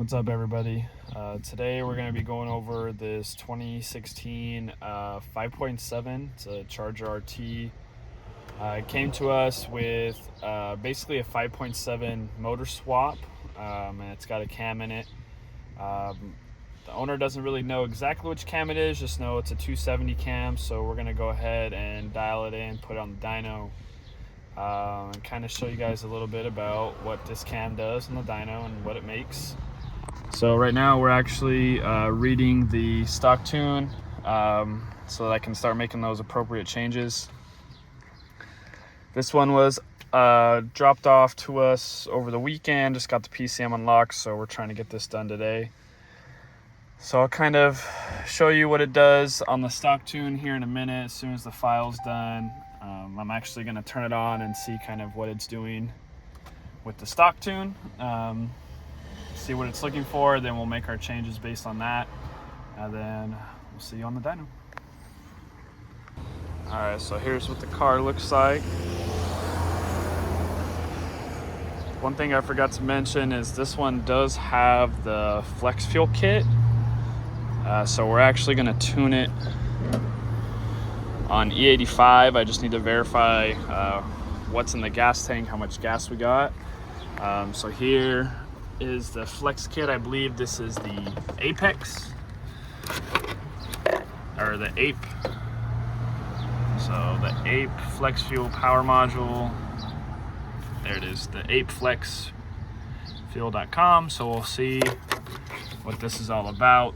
What's up, everybody? Today we're going to be going over this 2016 5.7. It's a Charger RT. It came to us with basically a 5.7 motor swap, and it's got a cam in it. The owner doesn't really know exactly which cam it is, just know it's a 270 cam, so we're going to go ahead and dial it in, put it on the dyno, and kind of show you guys a little bit about what this cam does on the dyno and what it makes. So right now we're actually reading the stock tune so that I can start making those appropriate changes. This one was dropped off to us over the weekend, just got the PCM unlocked, so we're trying to get this done today. So I'll kind of show you what it does on the stock tune here in a minute as soon as the file's done. I'm actually going to turn it on and see kind of what it's doing with the stock tune. See what it's looking for, then we'll make our changes based on that, and then we'll see you on the dyno. Alright, so here's what the car looks like. One thing I forgot to mention is this one does have the Flex Fuel kit, so we're actually going to tune it on E85. I just need to verify what's in the gas tank, how much gas we got. So here is the Flex kit. I believe this is the Apex or the APE. So the APE Flex Fuel Power Module. There it is, the APE Flex Fuel.com. So we'll see what this is all about.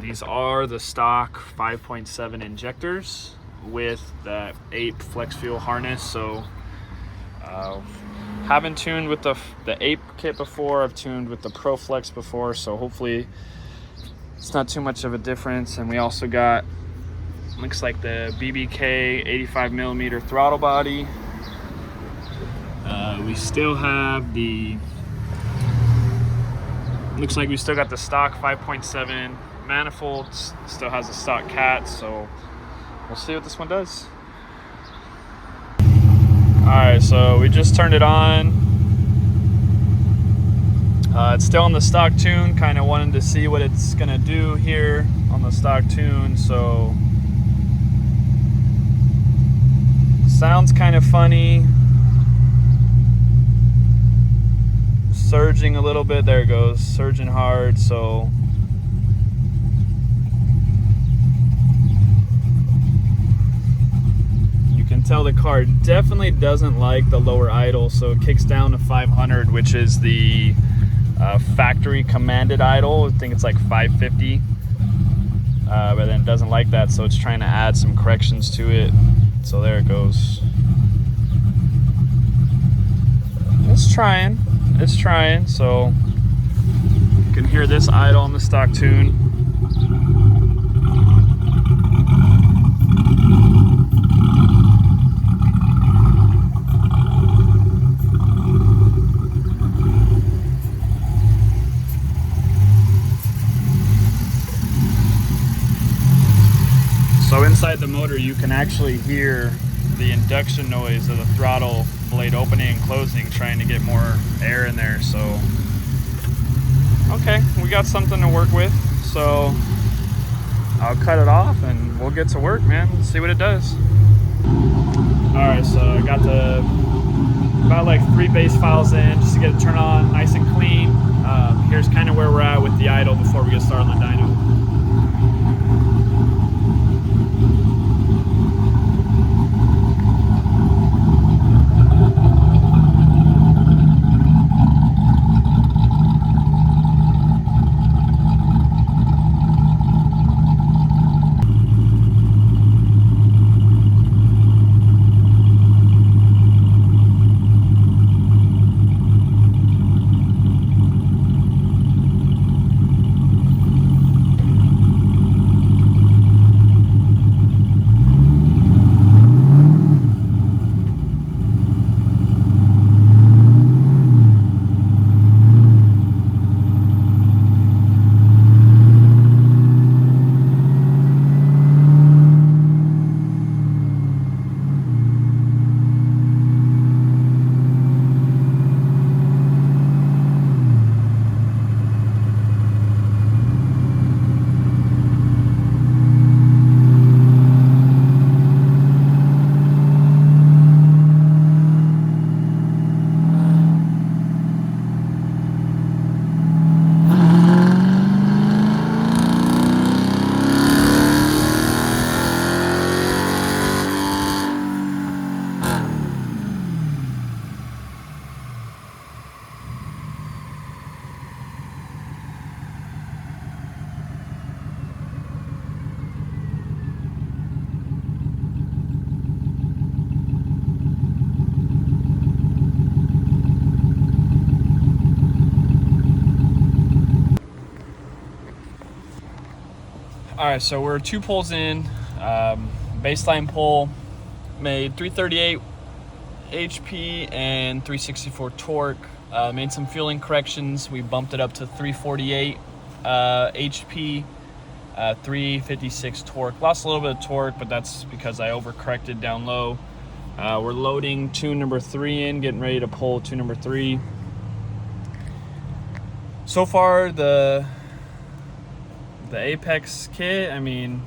These are the stock 5.7 injectors with the APE Flex Fuel harness. So haven't tuned with the APE kit before. I've tuned with the Pro Flex before, so hopefully it's not too much of a difference. And we also got, looks like the BBK 85mm throttle body. We still have the, looks like we still got the stock 5.7 manifold, still has a stock cat, so we'll see what this one does. Alright, so we just turned it on. It's still on the stock tune, kind of wanted to see what it's gonna do here on the stock tune. So sounds kind of funny, surging a little bit. There it goes, surging hard. So tell the car definitely doesn't like the lower idle, so it kicks down to 500, which is the factory commanded idle. I think it's like 550, but then it doesn't like that, so it's trying to add some corrections to it. So there it goes. It's trying, so you can hear this idle on the stock tune. So inside the motor, you can actually hear the induction noise of the throttle blade opening and closing, trying to get more air in there. So, okay, we got something to work with. So I'll cut it off and we'll get to work, man. Let's see what it does. All right, so I got about like 3 base files in just to get it turned on nice and clean. Here's kind of where we're at with the idle before we get started on the dyno. All right, so we're 2 pulls in. Baseline pull made 338 HP and 364 torque. Made some fueling corrections. We bumped it up to 348 HP, 356 torque. Lost a little bit of torque, but that's because I overcorrected down low. We're loading tune number 3 in, getting ready to pull tune number 3. So far, the Apex kit, I mean,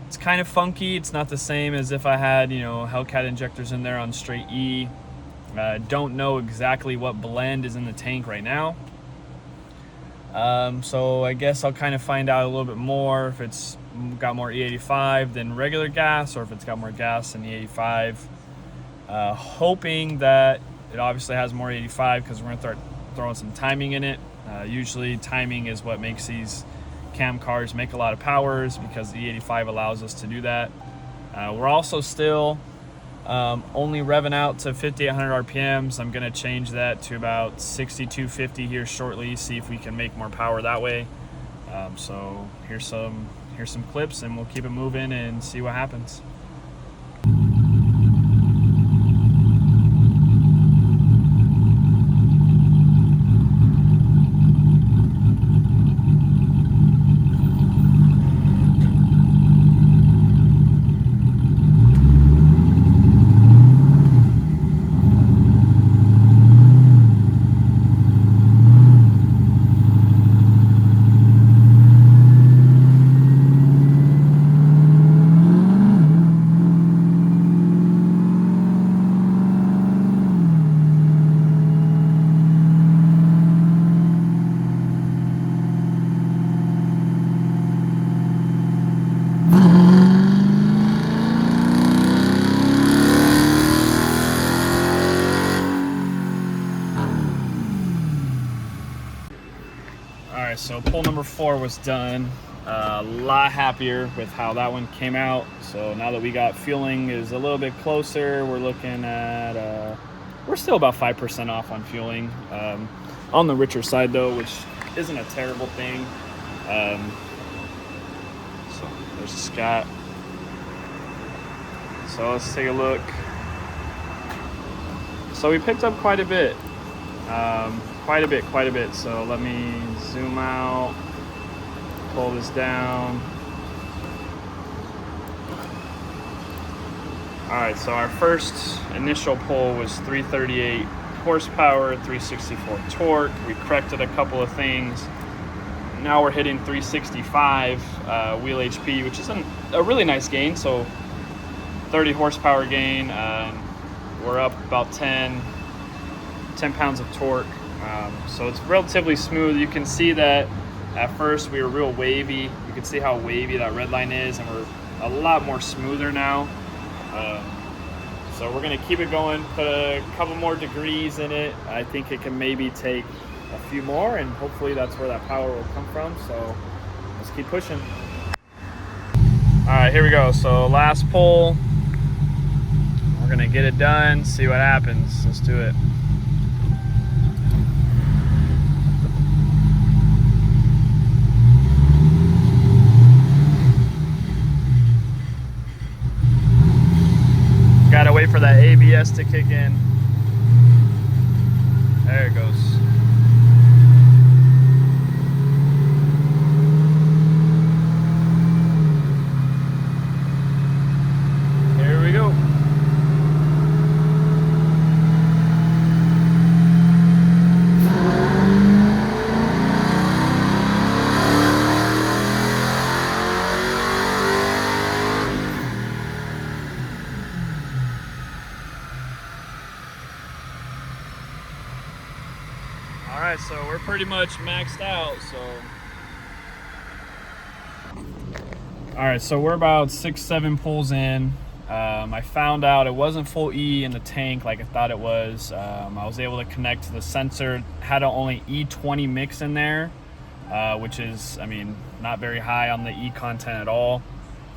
it's kind of funky. It's not the same as if I had, you know, Hellcat injectors in there on straight E. Don't know exactly what blend is in the tank right now. So I guess I'll kind of find out a little bit more if it's got more E85 than regular gas, or if it's got more gas than E85. Hoping that it obviously has more E85, because we're going to start throwing some timing in it. Usually timing is what makes these cam cars make a lot of powers, because the E85 allows us to do that. We're also still only revving out to 5,800 RPMs. I'm going to change that to about 6,250 here shortly, see if we can make more power that way. So here's some clips, and we'll keep it moving and see what happens. Alright, so pull number 4 was done. A lot happier with how that one came out. So now that we got fueling is a little bit closer, we're looking at, we're still about 5% off on fueling. On the richer side though, which isn't a terrible thing. So there's a scat. So let's take a look. So we picked up quite a bit. Quite a bit. So let me zoom out, pull this down. All right, so our first initial pull was 338 horsepower, 364 torque. We corrected a couple of things. Now we're hitting 365 wheel HP, which is a really nice gain. So 30 horsepower gain. We're up about 10 pounds of torque. So it's relatively smooth. You can see that at first we were real wavy. You can see how wavy that red line is, and we're a lot more smoother now. So we're gonna keep it going, put a couple more degrees in it. I think it can maybe take a few more, and hopefully that's where that power will come from. So let's keep pushing. All right, here we go. So last pull, we're gonna get it done, see what happens. Let's do it. Gotta wait for that ABS to kick in. There it goes. Here we go. All right, so we're pretty much maxed out. All right, so we're about 6-7 pulls in. I found out it wasn't full E in the tank like I thought it was. I was able to connect to the sensor. Had only E20 mix in there, which is, I mean, not very high on the E content at all.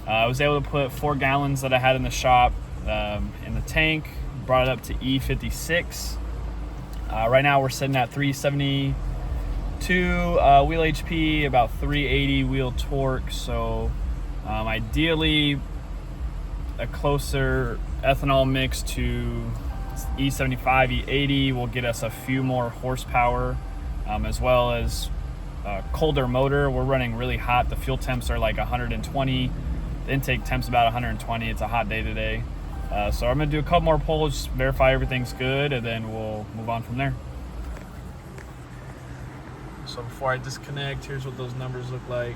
I was able to put 4 gallons that I had in the shop in the tank, brought it up to E56. Right now we're sitting at 370 wheel HP, about 380 wheel torque. So ideally a closer ethanol mix to E75, E80 will get us a few more horsepower, as well as colder motor. We're running really hot. The fuel temps are like 120. The intake temp's about 120. It's a hot day today. So I'm gonna do a couple more pulls, just verify everything's good, and then we'll move on from there. So before I disconnect, here's what those numbers look like.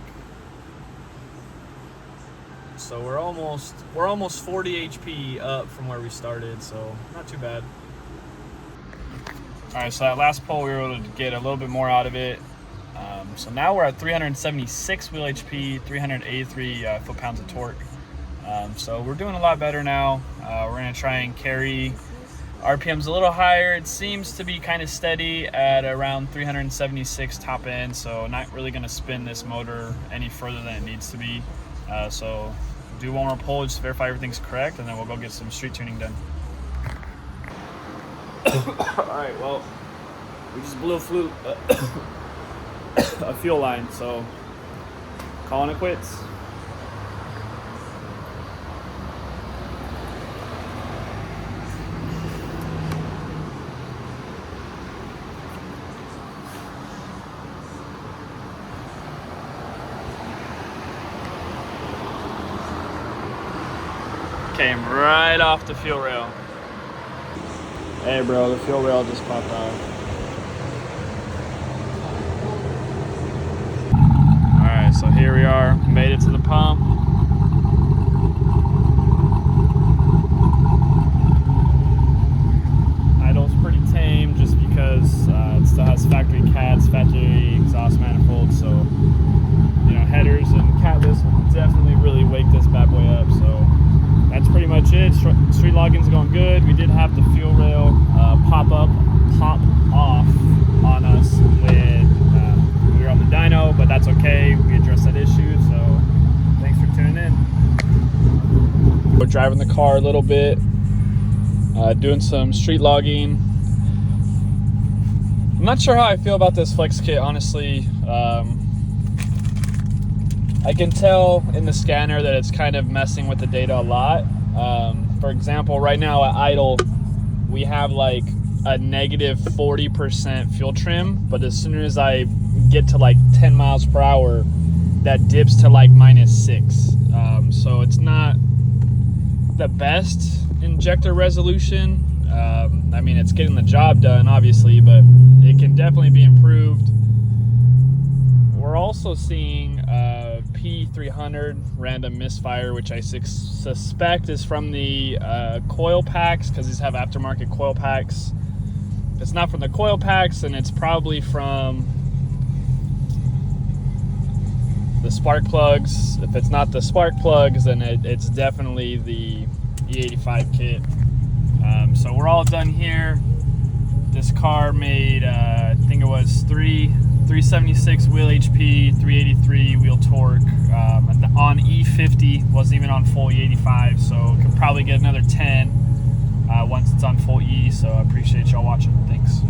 So we're almost 40 HP up from where we started, so not too bad. All right, so that last pull we were able to get a little bit more out of it. So now we're at 376 wheel HP, 383 foot-pounds of torque. So we're doing a lot better now. We're gonna try and carry RPMs a little higher. It seems to be kind of steady at around 376 top end, so not really gonna spin this motor any further than it needs to be. So do one more pull, just verify everything's correct, and then we'll go get some street tuning done. All right, well, we just blew a fuel line, so calling it quits. Came right off the fuel rail. Hey bro, the fuel rail just popped off. Alright, so here we are, made it to the pump. Idle's pretty tame just because it still has factory cats, factory exhaust manifolds, so you know, headers and catless will definitely really wake this bad boy up. So that's pretty much it. Street logging's going good. We did have the fuel rail pop off on us when we were on the dyno, but that's okay. We addressed that issue, so thanks for tuning in. We're driving the car a little bit, doing some street logging. I'm not sure how I feel about this flex kit, honestly. I can tell in the scanner that it's kind of messing with the data a lot. For example, right now at idle, we have like a negative 40% fuel trim, but as soon as I get to like 10 miles per hour, that dips to like -6. So it's not the best injector resolution. I mean, it's getting the job done, obviously, but it can definitely be improved. We're also seeing P300 random misfire, which I suspect is from the coil packs, because these have aftermarket coil packs. If it's not from the coil packs, then it's probably from the spark plugs. If it's not the spark plugs, then it's definitely the E85 kit. So we're all done here. This car made, I think it was 376 wheel HP, 383 wheel torque, on E50, wasn't even on full E85, so could probably get another 10 once it's on full E. So I appreciate y'all watching. Thanks.